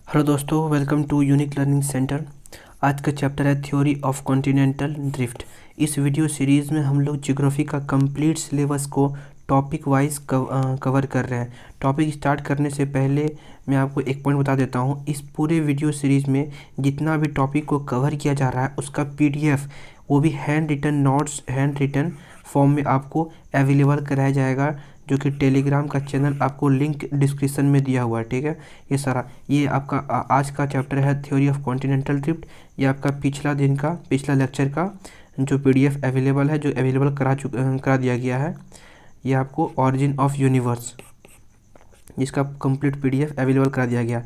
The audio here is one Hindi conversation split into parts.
हेलो दोस्तों, welcome to unique learning centre. आज का चैप्टर है थ्योरी ऑफ कॉन्टिनेंटल ड्रिफ्ट। इस वीडियो सीरीज़ में हम लोग ज्योग्राफी का कंप्लीट सिलेबस को टॉपिक वाइज कवर कर रहे हैं। टॉपिक स्टार्ट करने से पहले मैं आपको एक पॉइंट बता देता हूँ। इस पूरे वीडियो सीरीज़ में जितना भी टॉपिक को कवर किया जा रहा है उसका PDF वो भी hand written notes, hand written form में आपको अवेलेबल कराया जाएगा, जो कि टेलीग्राम का चैनल आपको लिंक डिस्क्रिप्शन में दिया हुआ है। ठीक है, ये सारा ये आपका आज का चैप्टर है थ्योरी ऑफ कॉन्टिनेंटल ड्रिफ्ट। ये आपका पिछला लेक्चर का जो PDF अवेलेबल है, जो अवेलेबल करा दिया गया है। ये आपको ऑरिजिन ऑफ यूनिवर्स, जिसका कंप्लीट PDF अवेलेबल करा दिया गया।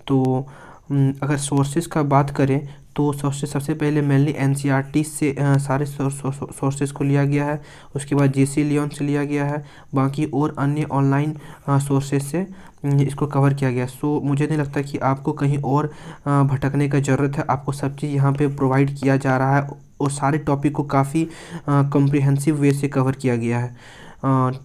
तो अगर सोर्सेज का बात करें तो सोर्सेज सबसे पहले मेनली NCERT से सारे सोर्सेज को लिया गया है। उसके बाद JC लियोन से लिया गया है। बाकी और अन्य ऑनलाइन सोर्सेज से इसको कवर किया गया। सो मुझे नहीं लगता कि आपको कहीं और भटकने का ज़रूरत है। आपको सब चीज़ यहाँ पे प्रोवाइड किया जा रहा है और सारे टॉपिक को काफ़ी कम्प्रिहेंसिव वे से कवर किया गया है।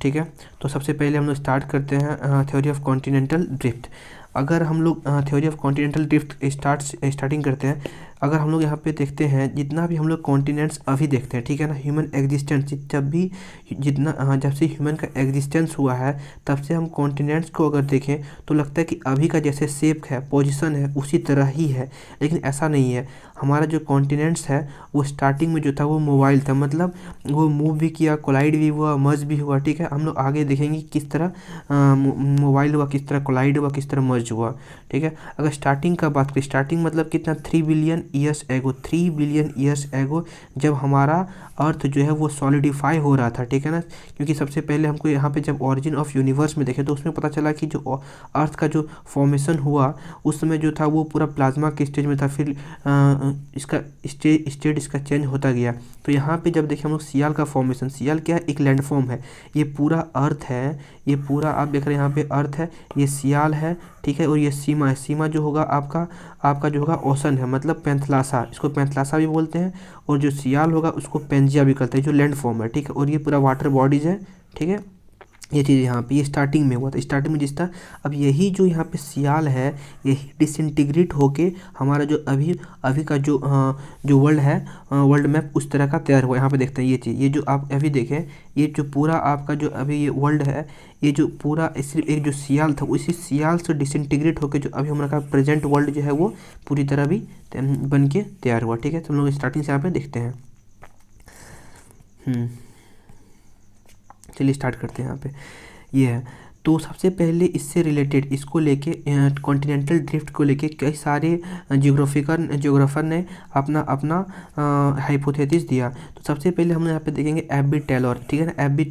ठीक है, तो सबसे पहले हम लोग स्टार्ट करते हैं थ्योरी ऑफ कॉन्टिनेंटल ड्रिफ्ट। अगर हम लोग theory of continental drift starting करते हैं, अगर हम लोग यहाँ पे देखते हैं जितना भी हम लोग कॉन्टिनेंट्स अभी देखते हैं, ठीक है ना, ह्यूमन एग्जिस्टेंस जब से ह्यूमन का एग्जिस्टेंस हुआ है तब से हम कॉन्टिनेंट्स को अगर देखें तो लगता है कि अभी का जैसे शेप है, पोजीशन है, उसी तरह ही है। लेकिन ऐसा नहीं है। हमारा जो कॉन्टिनेंट्स है वो स्टार्टिंग में जो था वो मोबाइल था, मतलब वो मूव भी किया, कोलाइड भी हुआ, मर्ज भी हुआ। ठीक है, हम लोग आगे देखेंगे किस तरह मोबाइल हुआ, किस तरह कोलाइड हुआ, किस तरह मर्ज हुआ। ठीक है, अगर स्टार्टिंग का बात करें, स्टार्टिंग मतलब कितना 3 billion years ago, 3 billion years ago जब हमारा अर्थ जो है वो सॉलिडिफाई हो रहा था। ठीक है ना, क्योंकि सबसे पहले हमको यहाँ पे जब ऑरिजिन ऑफ यूनिवर्स में देखे तो उसमें पता चला कि जो अर्थ का जो फॉर्मेशन हुआ उस समय जो था वो पूरा प्लाज्मा के स्टेज में था। फिर इसका स्टेट इसका चेंज होता गया। तो यहाँ पे जब देखें हम लोग सियाल का फॉर्मेशन, सियाल क्या है, एक लैंडफॉर्म है। ये पूरा अर्थ है, ये पूरा आप देख रहे हैं यहाँ पे अर्थ है, ये सियाल है। ठीक है, और ये सीमा है। सीमा जो होगा आपका जो होगा ओशन है, मतलब पैंथलासा, इसको पैंथलासा भी बोलते हैं। और जो सियाल होगा उसको पेंजिया भी कहते हैं, जो लैंड फॉर्म है। ठीक है, और ये पूरा वाटर बॉडीज है। ठीक है, ये चीज़ यहाँ पे ये स्टार्टिंग में हुआ था, स्टार्टिंग में जिस था। अब यही जो यहाँ पे सियाल है यही डिसइंटीग्रेट होके हमारा जो अभी का जो वर्ल्ड है, वर्ल्ड मैप उस तरह का तैयार हुआ। यहाँ पे देखते हैं ये चीज़, ये जो आप अभी देखें, ये जो पूरा आपका जो अभी ये वर्ल्ड है, ये जो पूरा सिर्फ एक जो सियाल था उसी सियाल से डिसइंटीग्रेट होकर जो अभी हमारा प्रेजेंट वर्ल्ड जो है वो पूरी तरह भी बन के तैयार हुआ। ठीक है, तो हम लोग स्टार्टिंग से यहाँ पे देखते हैं। चलिए स्टार्ट करते हैं। यहाँ पे ये है। तो सबसे पहले इससे रिलेटेड इसको लेके कॉन्टिनेंटल ड्रिफ्ट को लेके कई सारे ज्योग्राफर ने अपना अपना हाइपोथेसिस दिया। तो सबसे पहले हम यहाँ पे देखेंगे एफ.बी. टेलर। ठीक है ना, एफ.बी.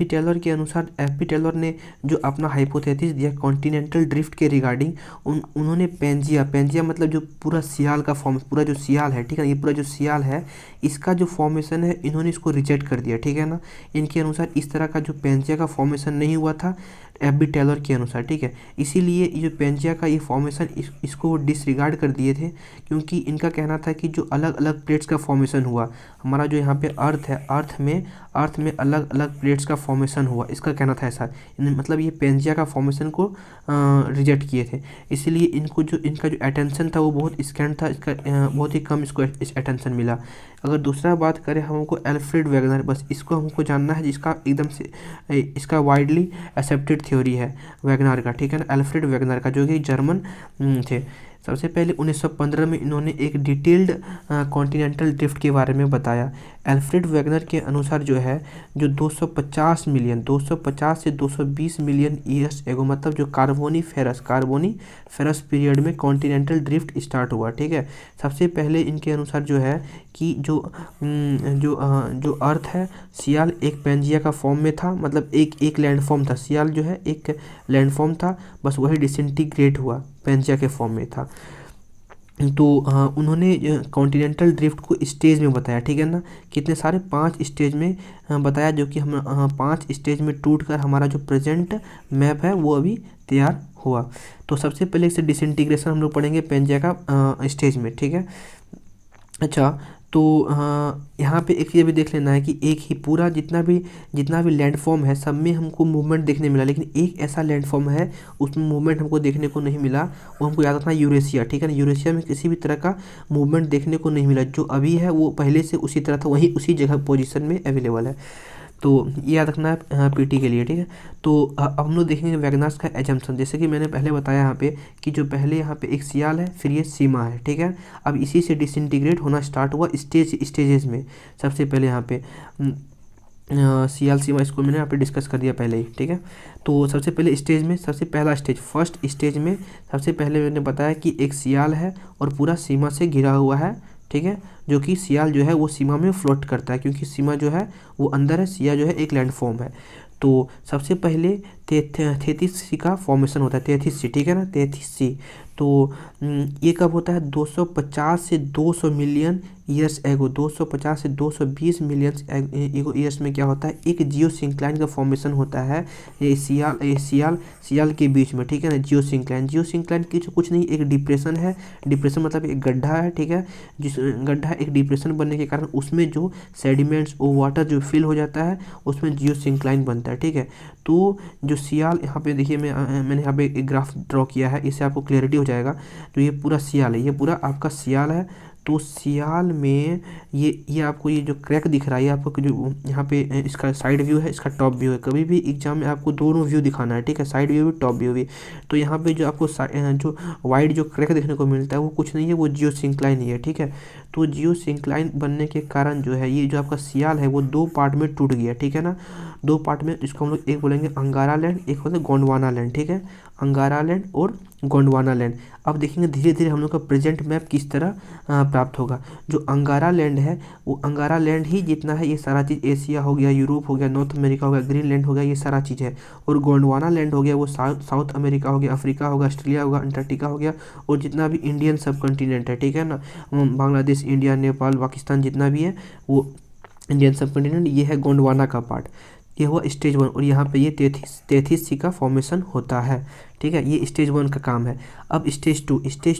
टेलर के अनुसार एफ.बी. टेलर ने जो अपना हाइपोथेसिस दिया कॉन्टिनेंटल ड्रिफ्ट के रिगार्डिंग, उन्होंने पेंजिया मतलब जो पूरा सियाल का फॉर्म, पूरा जो सियाल है, ठीक है, ये पूरा जो सियाल है इसका जो फॉर्मेशन है इन्होंने इसको रिजेक्ट कर दिया। ठीक है ना, इनके अनुसार इस तरह का जो पेंजिया का फॉर्मेशन नहीं हुआ था एफ.बी. टेलर के अनुसार। ठीक है, इसीलिए ये जो पेंजिया का ये फॉर्मेशन इसको वो डिसरिगार्ड कर दिए थे, क्योंकि इनका कहना था कि जो अलग अलग प्लेट्स का फॉर्मेशन हुआ, हमारा जो यहाँ पे अर्थ है, अर्थ में अलग अलग प्लेट्स का फॉर्मेशन हुआ, इसका कहना था ऐसा। मतलब ये पेंजिया का फॉर्मेशन को रिजेक्ट किए थे। इसीलिए इनका जो अटेंशन था वो बहुत स्कैंड था, इसका बहुत ही कम इसको अटेंशन मिला। अगर दूसरा बात करें हमको एल्फ्रेड वेगनर, बस इसको हमको जानना है, जिसका एकदम से इसका वाइडली एक्सेप्टेड थ्योरी है वेगनर का। ठीक है ना, एल्फ्रेड वेगनर का, जो कि जर्मन थे। सबसे पहले 1915 में इन्होंने एक डिटेल्ड कॉन्टिनेंटल ड्रिफ्ट के बारे में बताया। एल्फ्रेड वेगनर के अनुसार जो है जो 250 से 220 मिलियन ईयर्स एगो, मतलब जो कार्बोनीफेरस पीरियड में कॉन्टिनेंटल ड्रिफ्ट स्टार्ट हुआ। ठीक है, सबसे पहले इनके अनुसार जो है कि जो अर्थ है, सियाल एक पेंजिया का फॉर्म में था, मतलब एक लैंडफॉर्म था। सियाल जो है एक लैंडफॉर्म था, बस वही डिसइंटीग्रेट हुआ, पेंजिया के फॉर्म में था। तो उन्होंने कॉन्टिनेंटल ड्रिफ्ट को स्टेज में बताया। ठीक है ना, कितने सारे 5 स्टेज में बताया, जो कि हम 5 स्टेज में टूटकर हमारा जो प्रेजेंट मैप है वो अभी तैयार हुआ। तो सबसे पहले इसे डिसइंटीग्रेशन हम लोग पढ़ेंगे पेंजिया का स्टेज में। ठीक है, अच्छा, तो यहाँ पे एक चीज़ भी देख लेना है कि एक ही पूरा जितना भी लैंडफॉर्म है सब में हमको मूवमेंट देखने मिला, लेकिन एक ऐसा लैंडफॉर्म है उसमें मूवमेंट हमको देखने को नहीं मिला, वो हमको याद रखना यूरेशिया, ठीक है ना। यूरेशिया में किसी भी तरह का मूवमेंट देखने को नहीं मिला, जो अभी है वो पहले से उसी तरह था, वहीं उसी जगह पोजीशन में अवेलेबल है। तो ये याद रखना है पीटी के लिए, ठीक है। तो अब हम लोग देखेंगे वैगनार्स का एजम्पशन। जैसे कि मैंने पहले बताया यहाँ पे कि जो पहले यहाँ पे एक सियाल है, फिर ये सीमा है, ठीक है। अब इसी से डिसइंटीग्रेट होना स्टार्ट हुआ स्टेजेस में। सबसे पहले यहाँ पे सियाल सीमा, इसको मैंने यहाँ पे डिस्कस कर दिया पहले ही, ठीक है। तो सबसे पहले स्टेज में, सबसे पहला स्टेज फर्स्ट स्टेज में सबसे पहले मैंने बताया कि एक सियाल है और पूरा सीमा से घिरा हुआ है, ठीक है। जो कि सियाल जो है वो सीमा में फ्लोट करता है, क्योंकि सीमा जो है वो अंदर है, सिया जो है एक लैंडफॉर्म है। तो सबसे पहले 33C का फॉर्मेशन होता है, 33C, ठीक है ना, 33C। तो ये कब होता है? 250 से 200 मिलियन ईयर्स एगो, 250 से 220 मिलियन ईयर्स में क्या होता है, एक जियो सिंक्लाइन का फॉर्मेशन होता है ये सियाल के बीच में, ठीक है ना। जियो सिंक्लाइन की कुछ नहीं, एक डिप्रेशन है। डिप्रेशन मतलब एक गड्ढा है, ठीक है। जिस गड्ढा एक डिप्रेशन बनने के कारण उसमें जो सेडिमेंट्स और वाटर जो फिल हो जाता है उसमें जियो सिंक्लाइन बनता है, ठीक है। तो जो सियाल, यहाँ पे देखिए मैंने यहाँ पे एक ग्राफ ड्रॉ किया है, इससे आपको क्लैरिटी हो जाएगा। तो ये पूरा सियाल है, ये पूरा आपका सियाल है। तो सियाल में ये आपको ये जो क्रैक दिख रहा है, ये आपको जो यहाँ पे इसका साइड व्यू है, इसका टॉप व्यू है। कभी भी एग्जाम में आपको दोनों व्यू दिखाना है, ठीक है, साइड व्यू भी टॉप व्यू भी। तो यहाँ पे जो आपको जो वाइड जो क्रैक देखने को मिलता है वो कुछ नहीं है, वो जियो सिंक्लाइन ही है, ठीक है। तो जियो सिंक्लाइन बनने के कारण जो है ये जो आपका सियाल है वो दो पार्ट में टूट गया, ठीक है ना। दो पार्ट में, इसको हम लोग एक बोलेंगे अंगारा लैंड, एक बोलेंगे गोंडवाना लैंड, ठीक है। अंगारा लैंड और गोंडवाना लैंड। अब देखेंगे धीरे धीरे हम लोग का प्रेजेंट मैप किस तरह प्राप्त होगा। जो अंगारा लैंड है वो अंगारा लैंड ही जितना है, ये सारा चीज़ एशिया हो गया, यूरोप हो गया, नॉर्थ अमेरिका हो गया, ग्रीनलैंड हो गया, ये सारा चीज़ है। और गोंडवाना लैंड हो गया वो साउथ अमेरिका हो गया, अफ्रीका होगा, ऑस्ट्रेलिया होगा, अंटार्कटिका हो गया, और जितना भी इंडियन सब कॉन्टिनेंट है, ठीक है ना, बांग्लादेश, इंडिया, नेपाल, पाकिस्तान जितना भी है वो इंडियन सब कॉन्टिनेंट, ये है गोंडवाना का पार्ट। ये हुआ स्टेज 1, और यहाँ पे ये 33C का फॉर्मेशन होता है, ठीक है। ये स्टेज 1 का काम है। अब स्टेज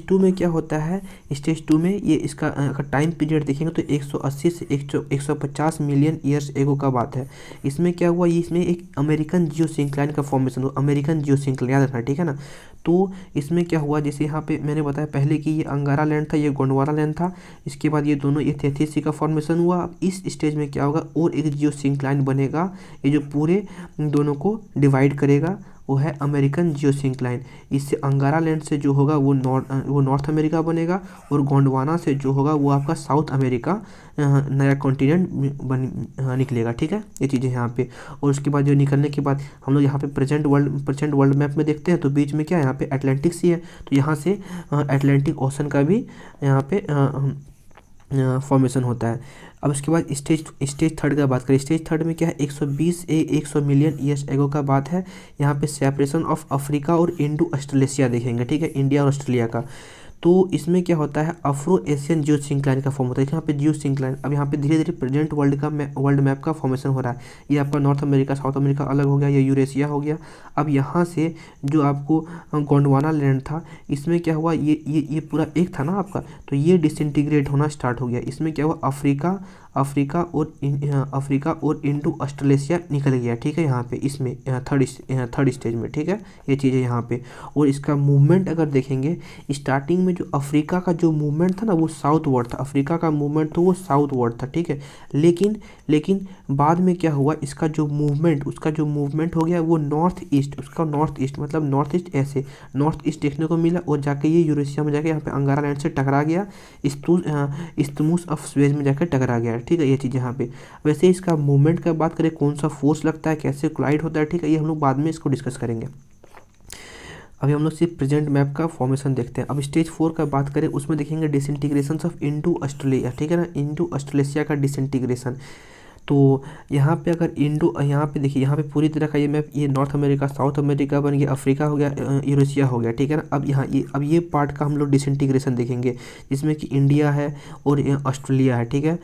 टू में क्या होता है? स्टेज 2 में ये इसका टाइम पीरियड देखेंगे तो 180 से 150 मिलियन ईयर्स एगो का बात है। इसमें क्या हुआ, ये इसमें एक अमेरिकन जियो सिंक्लाइन का फॉर्मेशन हुआ, अमेरिकन जियो सिंक्लाइन, याद रखना, ठीक है ना। तो इसमें क्या हुआ, जैसे यहाँ पे मैंने बताया पहले कि ये अंगारा लैंड था, ये गोंडवाना लैंड था। इसके बाद ये दोनों, ये 33C का फॉर्मेशन हुआ। अब इस स्टेज में क्या होगा, और एक जियो सिंक्लाइन बनेगा, ये जो पूरे दोनों को डिवाइड करेगा, वो है अमेरिकन जियो सिंक्लाइन। इससे अंगारा लैंड से जो होगा वो नॉर्थ अमेरिका बनेगा, और गोंडवाना से जो होगा वो आपका साउथ अमेरिका नया कॉन्टिनेंट निकलेगा, ठीक है। ये चीज़ें यहाँ पे, और उसके बाद जो निकलने के बाद हम लोग यहाँ पे प्रेजेंट वर्ल्ड मैप में देखते हैं तो बीच में क्या है, यहाँ पे अटलांटिक सी है, तो यहाँ से अटलांटिक ओशन का भी यहाँ पे फॉर्मेशन होता है। अब उसके बाद स्टेज थर्ड का बात करें। स्टेज थर्ड में क्या है, 100 मिलियन ईयर्स एगो का बात है। यहाँ पे सेपरेशन ऑफ अफ्रीका और इंडो ऑस्ट्रेलेशिया देखेंगे, ठीक है, इंडिया और ऑस्ट्रेलिया का। तो इसमें क्या होता है, अफ्रो एशियन जियो सिंक्लाइन का फॉर्म होता है। यहाँ पे जियो सिंक्लाइन, अब यहाँ पे धीरे धीरे प्रेजेंट वर्ल्ड मैप का फॉर्मेशन हो रहा है। ये आपका नॉर्थ अमेरिका, साउथ अमेरिका अलग हो गया, ये यूरेशिया हो गया। अब यहाँ से जो आपको गोंडवाना लैंड था, इसमें क्या हुआ, ये पूरा एक था ना आपका, तो ये डिसइंटीग्रेट होना स्टार्ट हो गया। इसमें क्या हुआ, अफ्रीका और इंडो ऑस्ट्रेलेशिया निकल गया, ठीक है। यहाँ पे इसमें थर्ड स्टेज में, ठीक है, ये चीज़ें यहाँ पे। और इसका मूवमेंट अगर देखेंगे, स्टार्टिंग में जो अफ्रीका का जो मूवमेंट था ना वो साउथ वर्ड था, अफ्रीका का मूवमेंट तो वो साउथ वर्ड था, ठीक है। लेकिन बाद में क्या हुआ, उसका जो मूवमेंट हो गया वो नॉर्थ ईस्ट, मतलब नॉर्थ ईस्ट ऐसे नॉर्थ ईस्ट देखने को मिला, और जाके ये यूरेशिया में जाके यहाँ पे अंगारा लैंड से टकरा गया, इस्तमुस ऑफ सुएज में जाकर टकरा गया, ठीक है। ये चीज़ यहाँ पे। वैसे इसका मूवमेंट का बात करें, कौन सा फोर्स लगता है, कैसे कोलाइड होता है, ठीक है, ये हम लोग बाद में इसको डिस्कस करेंगे। अभी हम लोग सिर्फ प्रेजेंट मैप का फॉर्मेशन देखते हैं। अब स्टेज 4 का बात करें, उसमें देखेंगे डिसइंटीग्रेशन ऑफ इंडो ऑस्ट्रेलिया, ठीक है ना, इंडो ऑस्ट्रेलेशिया का डिसइंटीग्रेशन। तो यहाँ पे अगर यहाँ पे देखिए, यहाँ पे पूरी तरह का ये मैप, ये नॉर्थ अमेरिका, साउथ अमेरिका बन गया, अफ्रीका हो गया, यूरेशिया हो गया, ठीक है ना। अब यहाँ ये पार्ट का हम लोग डिसइंटीग्रेशन देखेंगे, जिसमें कि इंडिया है और ऑस्ट्रेलिया है, ठीक है।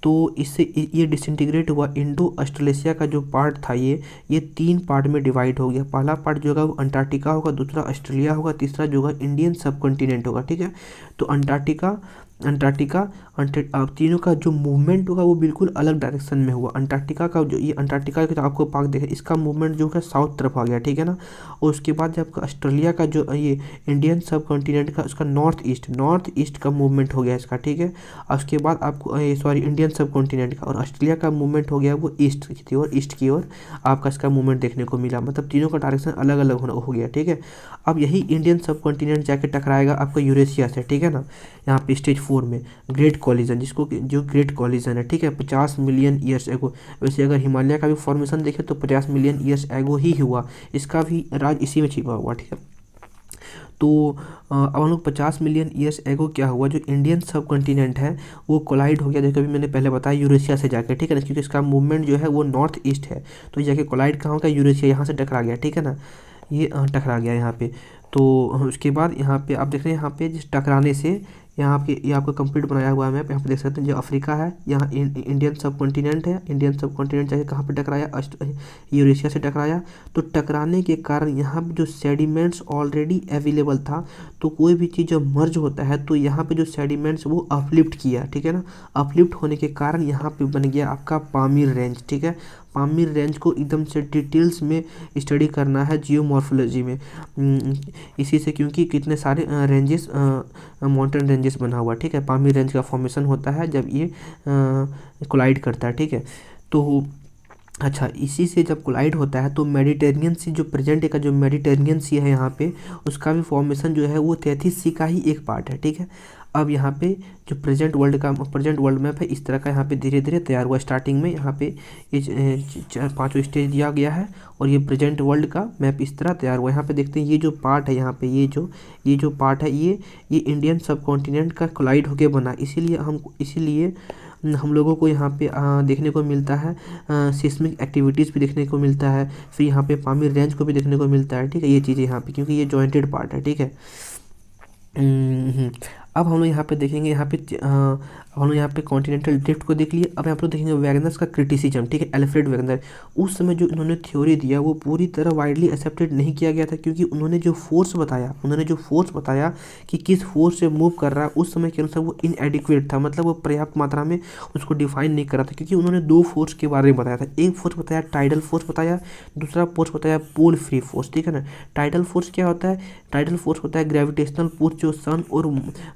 तो इससे ये डिसइंटीग्रेट हुआ, इंडो ऑस्ट्रेलेशिया का जो पार्ट था ये 3 पार्ट में डिवाइड हो गया। पहला पार्ट जो होगा वो अंटार्कटिका होगा, दूसरा ऑस्ट्रेलिया होगा, तीसरा जो होगा इंडियन सब कॉन्टिनेंट होगा, ठीक है। तो अंटार्कटिका अंटार्कटिका तीनों का जो मूवमेंट होगा वो बिल्कुल अलग डायरेक्शन में हुआ। अंटार्कटिका का जो ये अंटार्कटिका का आपको पार्क देखे, इसका मूवमेंट जो है साउथ तरफ आ गया, ठीक है ना। और उसके बाद जब ऑस्ट्रेलिया का जो ये इंडियन सब कॉन्टिनेंट का उसका नॉर्थ ईस्ट का मूवमेंट हो गया इसका, ठीक है। और उसके बाद आपको सॉरी इंडियन सब कॉन्टिनेंट का और ऑस्ट्रेलिया का मूवमेंट हो गया वो ईस्ट की ओर आपका इसका मूवमेंट देखने को मिला। मतलब तीनों का डायरेक्शन अलग अलग हो गया, ठीक है। अब यही इंडियन सब कॉन्टिनेंट जाके टकराएगा आपका यूरेशिया से, ठीक है ना। यहाँ पे स्टेज 4 में ग्रेट कॉलिजन, जिसको जो ग्रेट कॉलिजन है, ठीक है, 50 मिलियन ईयर्स एगो। वैसे अगर हिमालय का भी फॉर्मेशन देखें तो 50 मिलियन ईयर्स एगो ही हुआ, इसका भी राज इसी में छिपा हुआ, ठीक है। तो अब हम लोग 50 मिलियन ईयर्स एगो क्या हुआ, जो इंडियन सब कॉन्टिनेंट है वो कोलाइड हो गया, जैसे अभी मैंने पहले बताया यूरेशिया से जाके, ठीक है ना, क्योंकि इसका मूवमेंट जो है वो नॉर्थ ईस्ट है। तो जाके कोलाइड कहाँ होगा, यूरेशिया, यहाँ से टकरा गया, ठीक है ना, ये टकरा गया यहाँ पे। तो उसके बाद यहाँ पे आप देख रहे हैं, यहाँ पे जिस टकराने से यहाँ पे ये आपका कंप्लीट बनाया हुआ है मैप, यहाँ पे देख सकते हैं जो अफ्रीका है, यहाँ इंडियन सब कॉन्टिनेंट है। इंडियन सब कॉन्टिनेंट जाके कहाँ पे टकराया, यूरेशिया से टकराया। तो टकराने के कारण यहाँ पे जो सेडिमेंट्स ऑलरेडी अवेलेबल था, तो कोई भी चीज़ जब मर्ज होता है तो यहाँ पे जो सेडिमेंट्स वो अपलिफ्ट किया, ठीक है ना। अपलिफ्ट होने के कारण यहाँ पे बन गया आपका पामीर रेंज, ठीक है। पामीर रेंज को एकदम से डिटेल्स में स्टडी करना है जियोमॉर्फोलॉजी में, इसी से, क्योंकि कितने सारे रेंजेस माउंटेन रेंजेस बना हुआ, ठीक है। पामीर रेंज का फॉर्मेशन होता है जब ये कोलाइड करता है, ठीक है। तो अच्छा, इसी से जब कोलाइड होता है तो मेडिटेरेनियन सी जो प्रेजेंट का जो मेडिटेरेनियन सी है यहाँ पे, उसका भी फॉर्मेशन जो है वो 33 सी का ही एक पार्ट है, ठीक है। अब यहाँ पे जो प्रेजेंट वर्ल्ड मैप है इस तरह का यहाँ पे धीरे धीरे तैयार हुआ। स्टार्टिंग में यहाँ पे ये 5 स्टेज दिया गया है और ये प्रेजेंट वर्ल्ड का मैप इस तरह तैयार हुआ। यहाँ पे देखते हैं ये जो पार्ट है, यहाँ पे ये जो पार्ट है ये इंडियन सब कॉन्टिनेंट का कोलाइड होके बना, इसीलिए हम लोगों को यहाँ पे देखने को मिलता है सिस्मिक एक्टिविटीज़ भी देखने को मिलता है, फिर यहाँ पे पामीर रेंज को भी देखने को मिलता है, ठीक है। ये चीज़ें यहाँ पे क्योंकि ये जॉइंटेड पार्ट है, ठीक है। अब हम लोग यहाँ पे देखेंगे, हम लोग यहाँ पे कॉन्टिनेंटल ड्रिफ्ट को देख लिए। अब यहाँ पर देखेंगे वैगनर्स का क्रिटिसिज्म, ठीक है। एल्फ्रेड वैगनर, उस समय जो इन्होंने थ्योरी दिया वो पूरी तरह वाइडली एक्सेप्टेड नहीं किया गया था, क्योंकि उन्होंने जो फोर्स बताया कि किस फोर्स से मूव कर रहा है, उस समय के अनुसार वो इनएडिक्वेट था, मतलब वो पर्याप्त मात्रा में उसको डिफाइन नहीं कर रहा था, क्योंकि उन्होंने 2 फोर्स के बारे में बताया था। एक फोर्स बताया टाइडल फोर्स बताया, दूसरा फोर्स बताया पोल फ्री फोर्स, ठीक है ना। टाइडल फोर्स क्या होता है, टाइडल फोर्स होता है ग्रेविटेशनल फोर्स जो सन और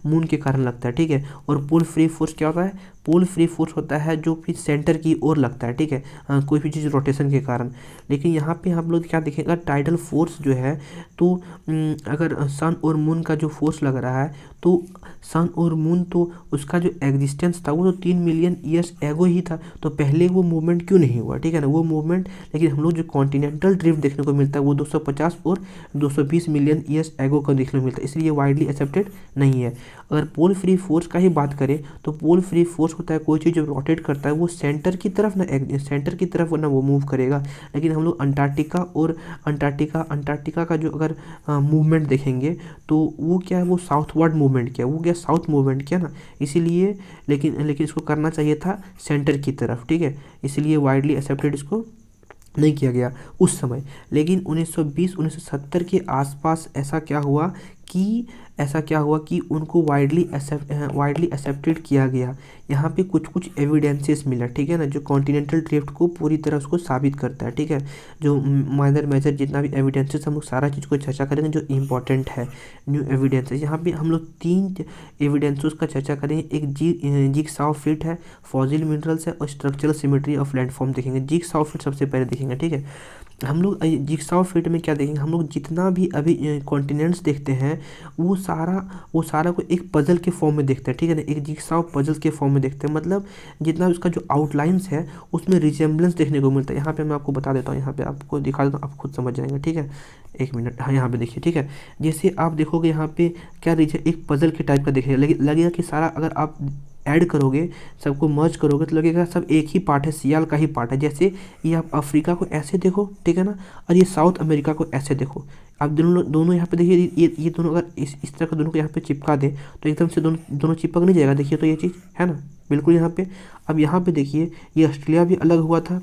मून के कारण लगता है, ठीक है। और पोल फ्री फोर्स क्या होता है, पोल फ्री फोर्स होता है जो कि सेंटर की ओर लगता है, ठीक है, कोई भी चीज़ रोटेशन के कारण। लेकिन यहाँ पे हम लोग क्या देखेंगे, टाइडल फोर्स जो है, तो अगर सन और मून का जो फोर्स लग रहा है, तो सन और मून तो उसका जो एग्जिस्टेंस था वो तो 3 मिलियन ईयर्स एगो ही था, तो पहले वो मूवमेंट क्यों नहीं हुआ, ठीक है ना, वो मूवमेंट। लेकिन हम लोग जो कॉन्टिनेंटल ड्रिफ्ट देखने को मिलता है वो 250 और 220 मिलियन ईयर्स एगो का देखने को मिलता है, इसलिए वाइडली एक्सेप्टेड नहीं है। अगर पोल फ्री फोर्स का ही बात करें तो पोल फ्री फोर्स होता है कोई चीज़ जो रोटेट करता है वो सेंटर की तरफ ना वो मूव करेगा। लेकिन हम लोग अंटार्कटिका का जो अगर मूवमेंट देखेंगे तो वो क्या है, वो साउथवर्ड मूवमेंट किया, वो क्या साउथ मूवमेंट किया ना, इसीलिए। लेकिन इसको करना चाहिए था सेंटर की तरफ, ठीक है, इसलिए वाइडली एक्सेप्टेड इसको नहीं किया गया उस समय। लेकिन 1920-1970 के आसपास ऐसा क्या हुआ कि उनको वाइडली एक्सेप्टेड किया गया। यहाँ पे कुछ एविडेंसेस मिला, ठीक है ना, जो कॉन्टिनेंटल ड्रिफ्ट को पूरी तरह उसको साबित करता है, ठीक है। जो माइनर मेजर जितना भी एविडेंसेस, हम लोग सारा चीज़ को चर्चा करेंगे जो इम्पोर्टेंट है न्यू एविडेंसेस। यहाँ पे हम लोग 3 एविडेंसेस का चर्चा करेंगे। एक जिगसॉ फिट है, फॉसिल मिनरल्स है और स्ट्रक्चरल सिमेट्री ऑफ लैंडफॉर्म देखेंगे। जिगसॉ फिट सबसे पहले देखेंगे, ठीक है। हम लोग जिगसॉ फिट में क्या देखेंगे, हम लोग जितना भी अभी कॉन्टिनेंट्स देखते हैं वो सारा को एक पजल के फॉर्म में देखते हैं, ठीक है ना, एक जिगसॉ पजल के फॉर्म में देखते हैं। मतलब जितना उसका जो आउटलाइंस है उसमें रिजेम्बलेंस देखने को मिलता है। यहाँ पे मैं आपको बता देता हूँ, यहाँ पे आपको दिखा देता हूँ, आप खुद समझ जाएंगे, ठीक है। 1 मिनट, हाँ यहाँ पे देखिए, ठीक है। जैसे आप देखोगे यहाँ पे क्या एक पजल के टाइप का दिखेगा, लगेगा कि सारा अगर आप ऐड करोगे, सबको मर्ज करोगे तो लगेगा सब एक ही पार्ट है, सियाल का ही पार्ट है। जैसे ये आप अफ्रीका को ऐसे देखो, ठीक है ना, और ये साउथ अमेरिका को ऐसे देखो। आप दोनों यहाँ पे देखिए, ये दोनों अगर इस तरह का दोनों को यहाँ पे चिपका दें तो एकदम से दोनों चिपक नहीं जाएगा। देखिए तो ये चीज़ है ना बिल्कुल यहाँ पे। अब यहाँ पे देखिए ये ऑस्ट्रेलिया भी अलग हुआ था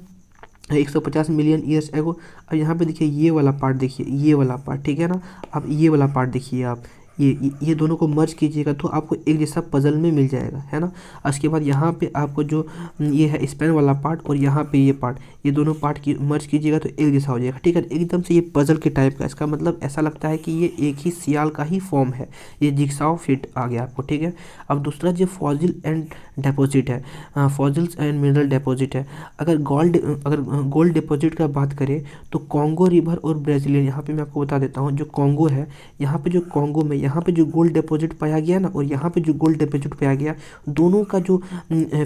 150 मिलियन ईयर्स एगो। अब यहाँ पे देखिए ये वाला पार्ट, देखिए ये वाला पार्ट, ठीक है ना। अब ये वाला पार्ट देखिए आप, ये दोनों को मर्ज कीजिएगा तो आपको एक जैसा पजल में मिल जाएगा, है ना। उसके बाद यहाँ पे आपको जो ये है स्पेन वाला पार्ट और यहाँ पे ये पार्ट, ये दोनों पार्ट की मर्ज कीजिएगा तो एक जैसा हो जाएगा, ठीक है। एकदम से ये पजल के टाइप का, इसका मतलब ऐसा लगता है कि ये एक ही सियाल का ही फॉर्म है, ये जिगसाव फिट आ गया आपको, ठीक है। अब दूसरा जो फॉसिल एंड डिपॉजिट है, फॉसिल्स एंड मिनरल डिपॉजिट है। अगर गोल्ड डिपॉजिट का बात करें तो कॉन्गो रिवर और ब्राज़ीलियन, यहाँ पे मैं आपको बता देता हूँ, जो कॉन्गो है, यहाँ पे जो कॉन्गो में यहाँ पे जो गोल्ड डिपॉजिट पाया गया ना और यहाँ पे जो गोल्ड डिपॉजिट पाया गया, दोनों का जो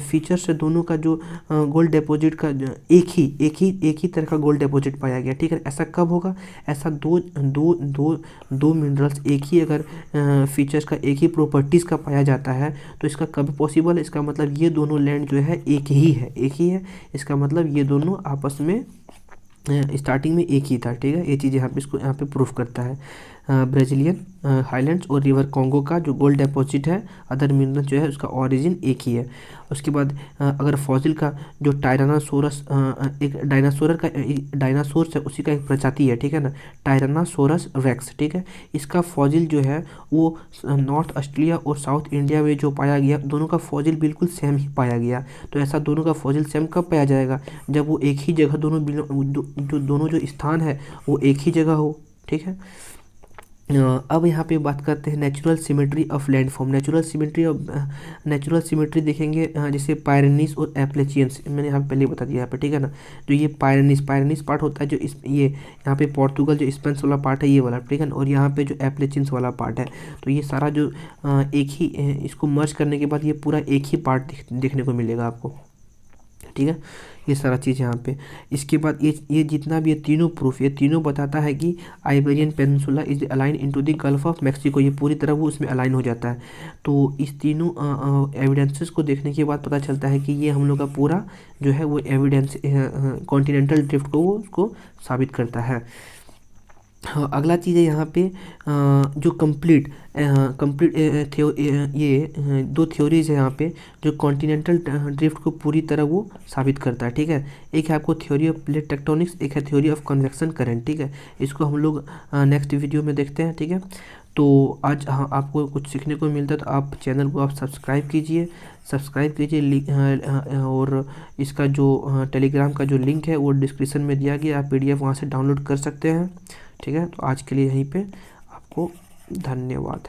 फीचर्स है, दोनों का जो गोल्ड डिपॉजिट का एक ही तरह का गोल्ड डिपॉजिट पाया गया, ठीक है। ऐसा कब होगा? ऐसा दो मिनरल्स एक ही अगर फीचर्स का, एक ही प्रॉपर्टीज़ का पाया जाता है तो इसका कब पॉसिबल है? इसका मतलब ये दोनों लैंड जो है एक ही है, इसका मतलब ये दोनों आपस में स्टार्टिंग में एक ही था, ठीक है। ये चीज़ यहाँ पे इसको यहाँ पे प्रूफ करता है। ब्राज़ीलियन हाईलैंड्स और रिवर कॉन्गो का जो गोल्ड डिपॉजिट है, अदर मिनरल जो है उसका ओरिजिन एक ही है। उसके बाद अगर फॉसिल का जो टायरानोसोरस, एक डायनासोरस है, उसी का एक प्रजाति है, ठीक है ना, टायरानोसोरस रेक्स, ठीक है। इसका फॉसिल जो है वो नॉर्थ ऑस्ट्रेलिया और साउथ इंडिया में जो पाया गया, दोनों का फॉसिल बिल्कुल सेम ही पाया गया। तो ऐसा दोनों का फॉसिल सेम कब पाया जाएगा? जब वो एक ही जगह दोनों जो स्थान है वो एक ही जगह हो, ठीक है। अब यहाँ पे बात करते हैं natural symmetry of landform. Natural symmetry देखेंगे, जैसे पायरेनीज और एप्लेचियंस, मैंने यहाँ पे पहले बता दिया यहाँ पे, ठीक है ना। जो ये पायरेनीज पार्ट होता है, जो ये यहाँ पे पोर्तुगल जो स्पेन वाला पार्ट है ये वाला, ठीक है ना, और यहाँ पे जो एप्लेचियंस वाला पार्ट है, तो ये सारा जो एक ही, इसको मर्ज करने के बाद ये पूरा एक ही पार्ट देखने को मिलेगा आपको, ठीक है। ये सारा चीज़ यहाँ पे, इसके बाद ये जितना भी ये तीनों प्रूफ, ये तीनों बताता है कि Iberian peninsula is align into the gulf of Mexico, ये पूरी तरह वो उसमें अलाइन हो जाता है। तो इस तीनों एविडेंसेस को देखने के बाद पता चलता है कि ये हम लोग का पूरा जो है वो एविडेंस कॉन्टिनेंटल ड्रिफ्ट को उसको साबित करता है। अगला चीज़ है यहाँ पे जो कंप्लीट ये दो थ्योरीज है यहाँ पे जो कॉन्टिनेंटल ड्रिफ्ट को पूरी तरह वो साबित करता है, ठीक है। एक है आपको थ्योरी ऑफ प्लेट टेक्टोनिक्स, एक है थ्योरी ऑफ कन्वेक्शन करंट, ठीक है। इसको हम लोग नेक्स्ट वीडियो में देखते हैं, ठीक है। तो आज आपको कुछ सीखने को मिलता है तो आप चैनल को आप सब्सक्राइब कीजिए और इसका जो टेलीग्राम का जो लिंक है वो डिस्क्रिप्शन में दिया गया, आप PDF वहाँ से डाउनलोड कर सकते हैं, ठीक है। तो आज के लिए यहीं पे आपको धन्यवाद।